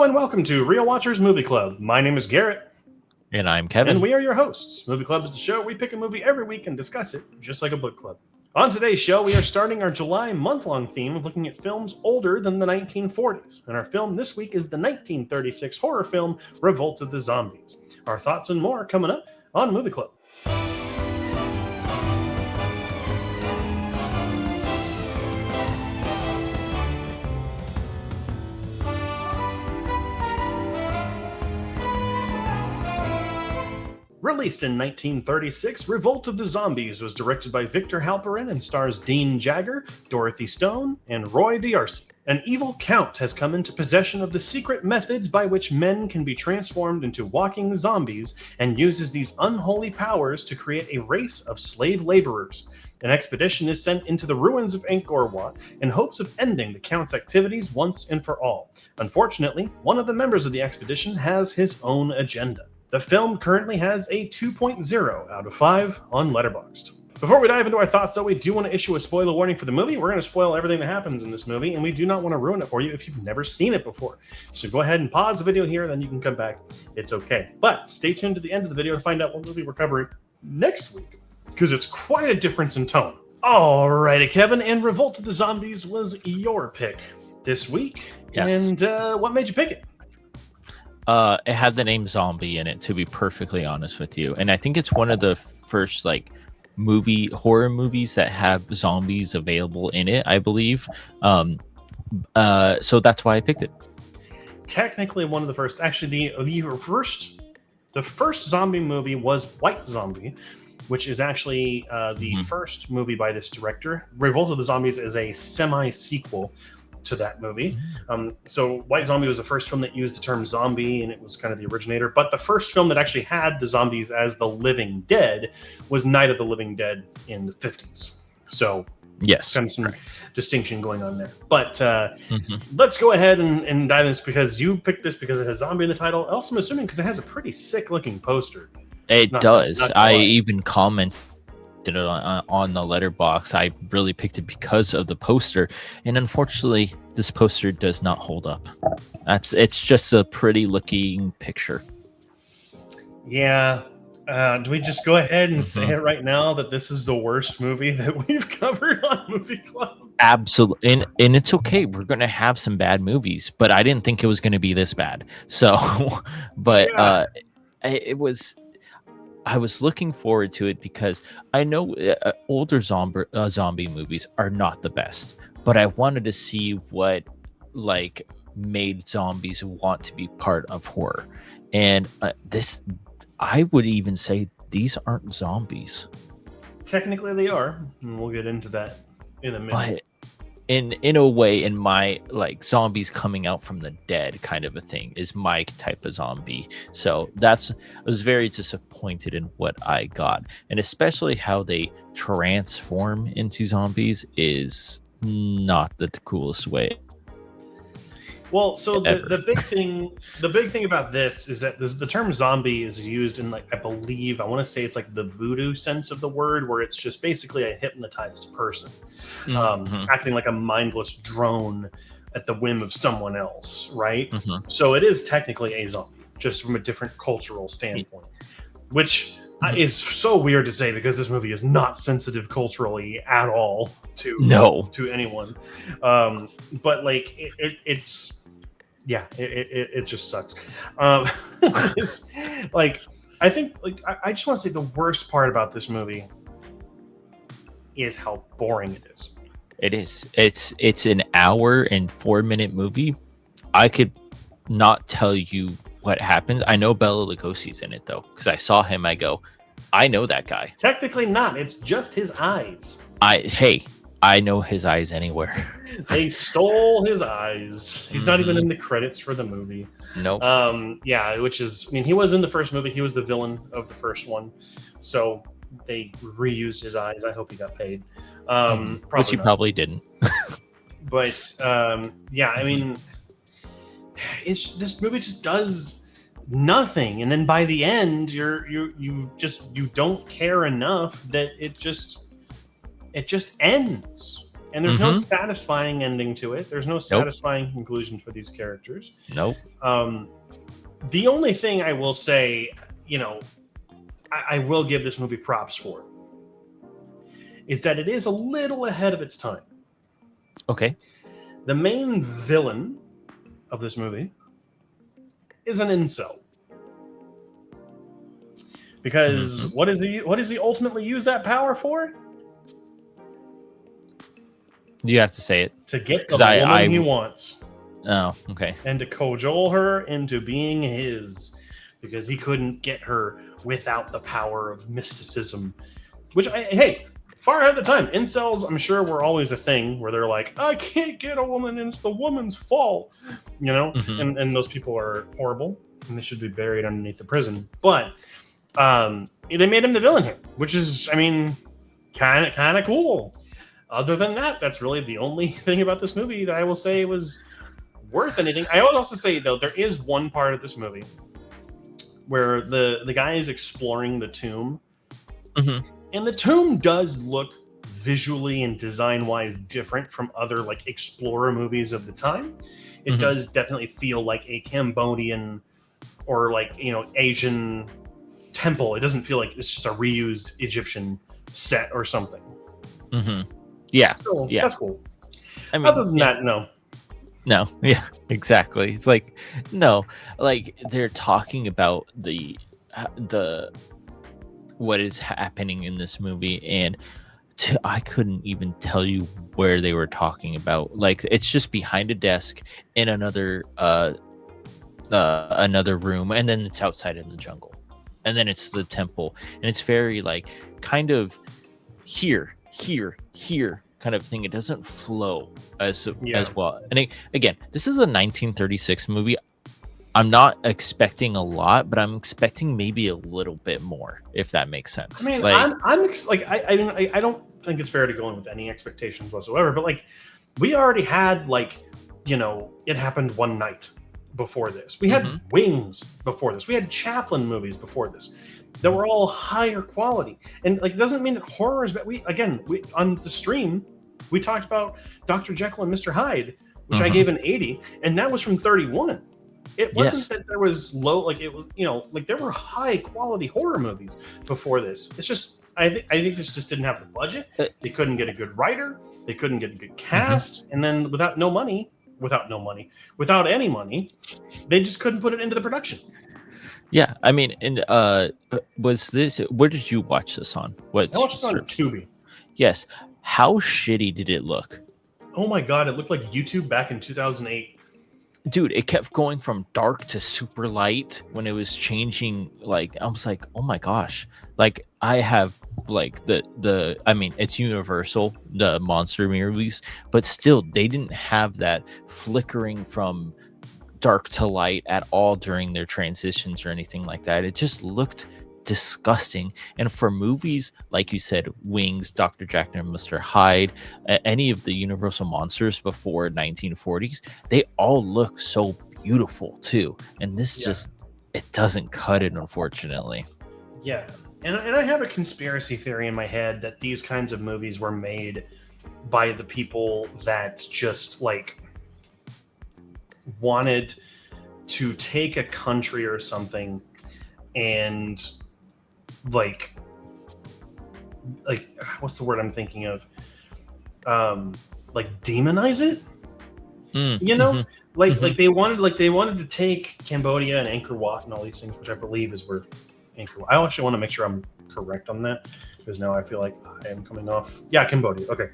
Hello and welcome to Real Watchers Movie Club. My name is Garrett. And I'm Kevin. And we are your hosts. Movie Club is the show where we pick a movie every week and discuss it, just like a book club. On today's show, we are starting our July month-long theme of looking at films older than the 1940s. And our film this week is the 1936 horror film, Revolt of the Zombies. Our thoughts and more coming up on Movie Club. Released in 1936, Revolt of the Zombies was directed by Victor Halperin and stars Dean Jagger, Dorothy Stone, and Roy D'Arcy. An evil count has come into possession of the secret methods by which men can be transformed into walking zombies and uses these unholy powers to create a race of slave laborers. An expedition is sent into the ruins of Angkor Wat in hopes of ending the Count's activities once and for all. Unfortunately, one of the members of the expedition has his own agenda. The film currently has a 2.0 out of 5 on Letterboxd. Before we dive into our thoughts, though, we do want to issue a spoiler warning for the movie. We're going to spoil everything that happens in this movie, and we do not want to ruin it for you if you've never seen it before. So go ahead and pause the video here, then you can come back. It's okay. But stay tuned to the end of the video to find out what movie we're covering next week, because it's quite a difference in tone. Alrighty, Kevin, and Revolt of the Zombies was your pick this week. Yes. And what made you pick it? It had the name Zombie in it, to be perfectly honest with you. And I think it's one of the first horror movies that have zombies available in it, I believe. So that's why I picked it. Technically one of the first. Actually, the first zombie movie was White Zombie, which is actually the first movie by this director. Revolt of the Zombies is a semi-sequel to that movie. So White Zombie was the first film that used the term zombie, and it was kind of the originator. But the first film that actually had the zombies as the living dead was Night of the Living Dead in the 50s. So yes, kind of some distinction going on there. But let's go ahead and dive in this, because you picked this because it has zombie in the title. Also, I'm assuming because it has a pretty sick looking poster. It does. I even commented it on the Letterboxd. I really picked it because of the poster, and unfortunately this poster does not hold up. It's just a pretty looking picture. Do we just go ahead and say it right now that this is the worst movie that we've covered on Movie Club? Absolutely. And it's okay, we're gonna have some bad movies, but I didn't think it was going to be this bad. So but I was looking forward to it because I know older zombie movies are not the best, but I wanted to see what made zombies want to be part of horror. And I would even say these aren't zombies. Technically they are, and we'll get into that in a minute. But in a way, in my zombies coming out from the dead kind of a thing is my type of zombie. So I was very disappointed in what I got, and especially how they transform into zombies is not the coolest way. Well, so the big thing about this is that the term zombie is used in I want to say it's the voodoo sense of the word, where it's just basically a hypnotized person acting like a mindless drone at the whim of someone else, right? So it is technically a zombie, just from a different cultural standpoint, which is so weird to say because this movie is not sensitive culturally at all to anyone. But it's. Yeah, it just sucks. It's I think I just want to say the worst part about this movie is how boring it is. It is. It's an hour and 4-minute movie. I could not tell you what happens. I know Bela Lugosi's in it though, because I saw him. I go, I know that guy. Technically not. It's just his eyes. I know his eyes anywhere. They stole his eyes. He's not even in the credits for the movie. Nope. Which is, he was in the first movie. He was the villain of the first one. So they reused his eyes. I hope he got paid. Which he probably didn't. But this movie just does nothing. And then by the end, you don't care enough that it just ends. And there's no satisfying ending to it. There's no Nope. satisfying conclusion for these characters. Nope. The only thing I will say, I will give this movie props for is that it is a little ahead of its time. Okay. The main villain of this movie is an incel. Because what does he ultimately use that power for? You have to say it. To get the woman he wants. Oh, okay. And to cajole her into being his. Because he couldn't get her without the power of mysticism. Which, far ahead of the time. Incels, I'm sure, were always a thing where they're like, I can't get a woman and it's the woman's fault. And those people are horrible. And they should be buried underneath the prison. But they made him the villain here. Which is, kind of cool. Other than that, that's really the only thing about this movie that I will say was worth anything. I would also say, though, there is one part of this movie where the guy is exploring the tomb. And the tomb does look visually and design-wise different from other explorer movies of the time. It does definitely feel like a Cambodian or Asian temple. It doesn't feel like it's just a reused Egyptian set or something. Yeah. So, yeah. That's cool. Other than that, no. No. Yeah, exactly. It's no, they're talking about the what is happening in this movie, and I couldn't even tell you where they were talking about. It's just behind a desk in another room, and then it's outside in the jungle, and then it's the temple, and it's very kind of here kind of thing. It doesn't flow as well. And again, this is a 1936 movie. I'm not expecting a lot, but I'm expecting maybe a little bit more, if that makes sense. I don't think it's fair to go in with any expectations whatsoever. But we already had It Happened One Night before this. We had Wings before this. We had Chaplin movies before this. That were all higher quality, and it doesn't mean that horror is bad. We on the stream we talked about Dr. Jekyll and Mr. Hyde, which I gave an 80, and that was from 31. It wasn't that there was low, it was there were high quality horror movies before this. It's just I think this just didn't have the budget. They couldn't get a good writer. They couldn't get a good cast, and then without any money, they just couldn't put it into the production. Yeah, and was this? Where did you watch this on? I watched it on Tubi. Yes. How shitty did it look? Oh my god, it looked like YouTube back in 2008. Dude, it kept going from dark to super light when it was changing. I was like, oh my gosh. I have it's Universal, the monster movies, but still they didn't have that flickering from dark to light at all during their transitions or anything like that. It just looked disgusting. And for movies like you said, Wings, Dr. Jekyll and Mr. Hyde, any of the Universal monsters before 1940s, they all look so beautiful too. And this just it doesn't cut it, unfortunately. Yeah, and I have a conspiracy theory in my head that these kinds of movies were made by the people that just wanted to take a country or something and what's the word I'm thinking of? Demonize it. They wanted to take Cambodia and Angkor Wat and all these things, which I believe is where Angkor Wat. I actually want to make sure I'm correct on that because now I feel like I am coming off. Yeah, Cambodia. Okay.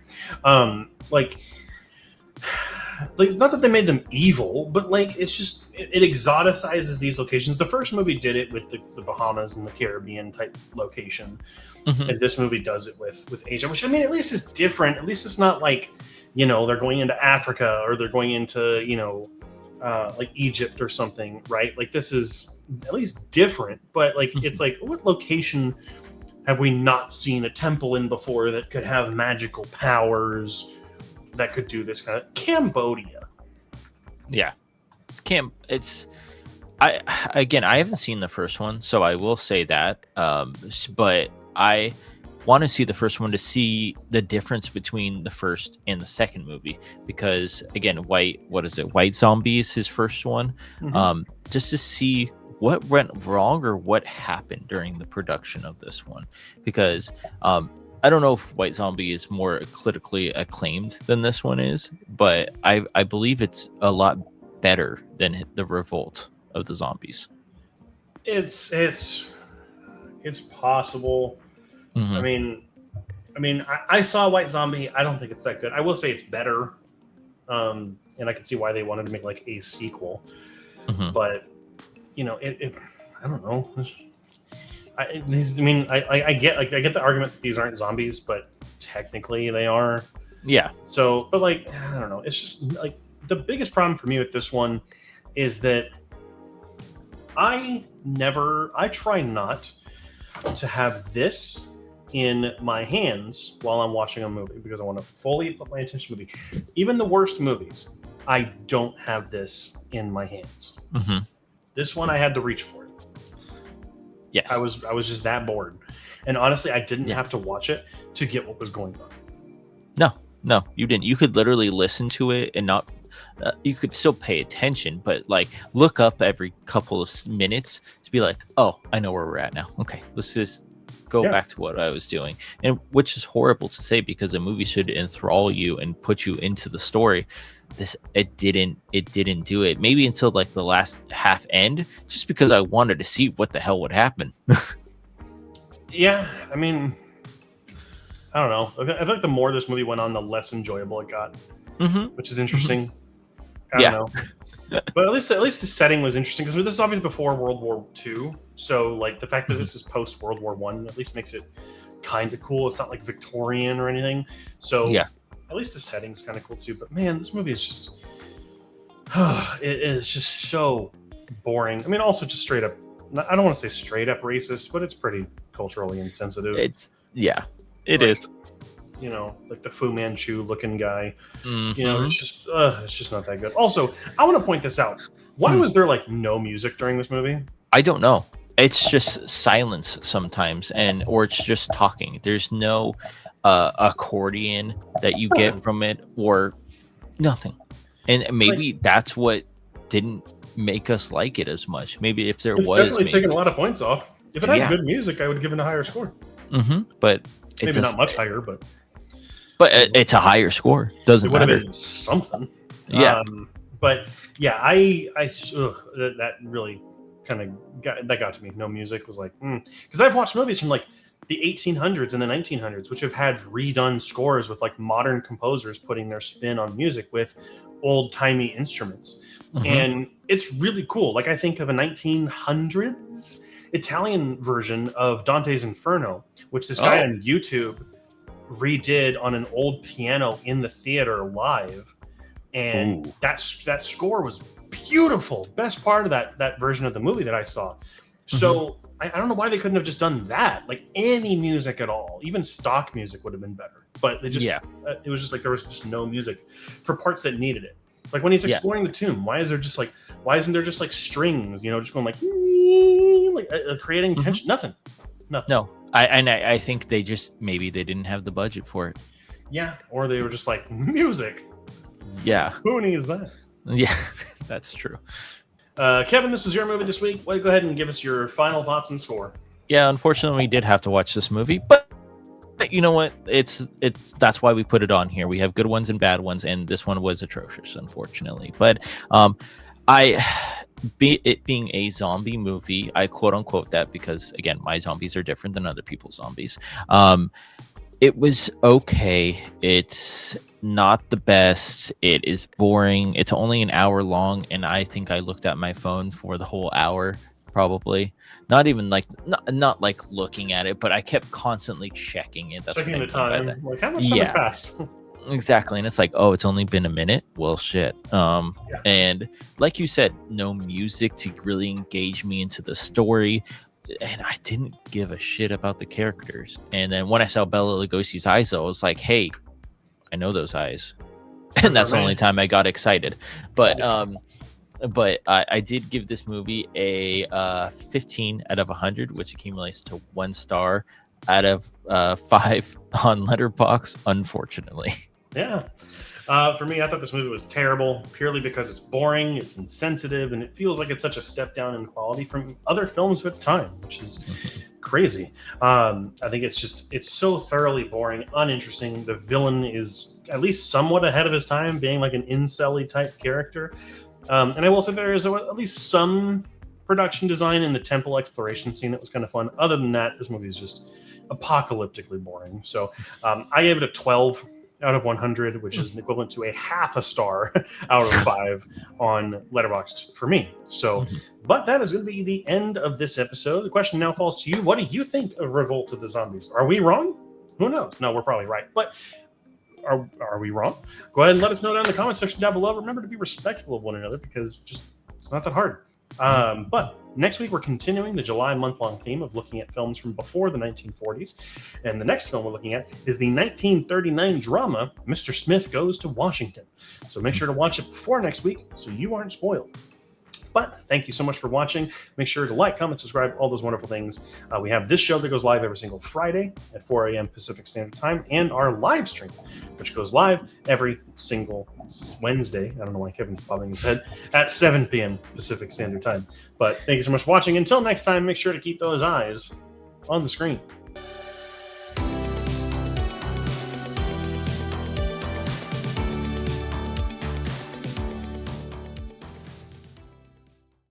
Not that they made them evil, but it's just it exoticizes these locations. The first movie did it with the Bahamas and the Caribbean type location, and this movie does it with Asia, which at least is different. At least it's not they're going into Africa or they're going into Egypt or something, right? This is at least different, but it's what location have we not seen a temple in before that could have magical powers? That could do this kind of Cambodia. Yeah, I haven't seen the first one, so I will say that. But want to see the first one to see the difference between the first and the second movie, because again, White Zombies, his first one, just to see what went wrong or what happened during the production of this one, because I don't know if White Zombie is more critically acclaimed than this one is, but I believe it's a lot better than the Revolt of the Zombies. It's possible. I mean, I saw White Zombie. I don't think it's that good. I will say it's better, and I can see why they wanted to make like a sequel. But you know, it I don't know. I get the argument that these aren't zombies, but technically they are. Yeah. So, but like, I don't know. It's just like the biggest problem for me with this one is that I try not to have this in my hands while I'm watching a movie, because I want to fully put my attention to the movie. Even the worst movies, I don't have this in my hands. This one I had to reach for it. Yes. I was just that bored. And honestly, I didn't have to watch it to get what was going on. No, you didn't. You could literally listen to it and not you could still pay attention, but like look up every couple of minutes to be like, oh, I know where we're at now. Okay, let's just go back to what I was doing. And which is horrible to say, because a movie should enthrall you and put you into the story. It didn't do it. Maybe until like the last half end, just because I wanted to see what the hell would happen. Yeah, I mean, I don't know. I feel like the more this movie went on, the less enjoyable it got, which is interesting. I don't know. But at least the setting was interesting, because this is obviously before World War II. So like the fact that this is post World War I at least makes it kind of cool. It's not like Victorian or anything. So at least the setting's kind of cool too. But man, this movie is just it is just so boring. I mean, also just straight up, I don't want to say straight up racist, but it's pretty culturally insensitive. It is. You know, like the Fu Manchu looking guy. You know, it's just not that good. Also, I want to point this out. Why was there like no music during this movie? I don't know. It's just silence sometimes, or it's just talking. There's no accordion that you get from it, or nothing. And maybe that's what didn't make us like it as much. Maybe if it's definitely taking a lot of points off. If it had good music, I would give it a higher score. But maybe not much higher, but it's a higher score. Doesn't matter. Been something. Yeah. But yeah, that really kind of got to me. No music was like, because I've watched movies from like the 1800s and the 1900s, which have had redone scores with like modern composers putting their spin on music with old timey instruments, and it's really cool. Like I think of a 1900s Italian version of Dante's Inferno, which this guy on YouTube redid on an old piano in the theater live, and that score was beautiful. Best part of that version of the movie that I saw. So I don't know why they couldn't have just done that. Like any music at all, even stock music would have been better. But they just it was just like there was just no music for parts that needed it. Like when he's exploring the tomb, why isn't there just like strings? You know, just going like creating tension. Nothing. No, I think maybe they didn't have the budget for it. Yeah, or they were just like music. Yeah, who needs that? Yeah, that's true. Kevin, this was your movie this week. Why don't you go ahead and give us your final thoughts and score? Yeah, unfortunately, we did have to watch this movie, but you know what? That's why we put it on here. We have good ones and bad ones, and this one was atrocious, unfortunately. But it being a zombie movie, I quote unquote that because again, my zombies are different than other people's zombies. It was okay. It's not the best. It is boring. It's only an hour long, and I think I looked at my phone for the whole hour, probably. Not even like not like looking at it, but I kept constantly checking it. That's checking the time. Like how much time has passed? Exactly. And it's like, oh, it's only been a minute. Well, shit. And like you said, no music to really engage me into the story. And I didn't give a shit about the characters. And then when I saw Bela Lugosi's eyes, though, I was like, hey, I know those eyes. And that's the only time I got excited. But I did give this movie a 15 out of 100, which accumulates to 1 star out of 5 on Letterboxd, unfortunately. Yeah. For me, I thought this movie was terrible purely because it's boring, it's insensitive, and it feels like it's such a step down in quality from other films of its time, which is crazy. I think it's so thoroughly boring, uninteresting. The villain is at least somewhat ahead of his time, being like an incel-y type character. And I will say there is at least some production design in the temple exploration scene that was kind of fun. Other than that, this movie is just apocalyptically boring. So I gave it a 12 out of 100, which is equivalent to a half a star out of 5 on Letterboxd for me. So, but that is going to be the end of this episode. The question now falls to you. What do you think of Revolt of the Zombies? Are we wrong? Who knows? No, we're probably right. But are we wrong? Go ahead and let us know down in the comment section down below. Remember to be respectful of one another because it's not that hard. But next week, we're continuing the July month-long theme of looking at films from before the 1940s. And the next film we're looking at is the 1939 drama, Mr. Smith Goes to Washington. So make sure to watch it before next week so you aren't spoiled. But thank you so much for watching. Make sure to like, comment, subscribe, all those wonderful things. We have this show that goes live every single Friday at 4 a.m. Pacific Standard Time, and our live stream, which goes live every single Wednesday. I don't know why Kevin's bobbing his head, at 7 p.m. Pacific Standard Time. But thank you so much for watching. Until next time, make sure to keep those eyes on the screen.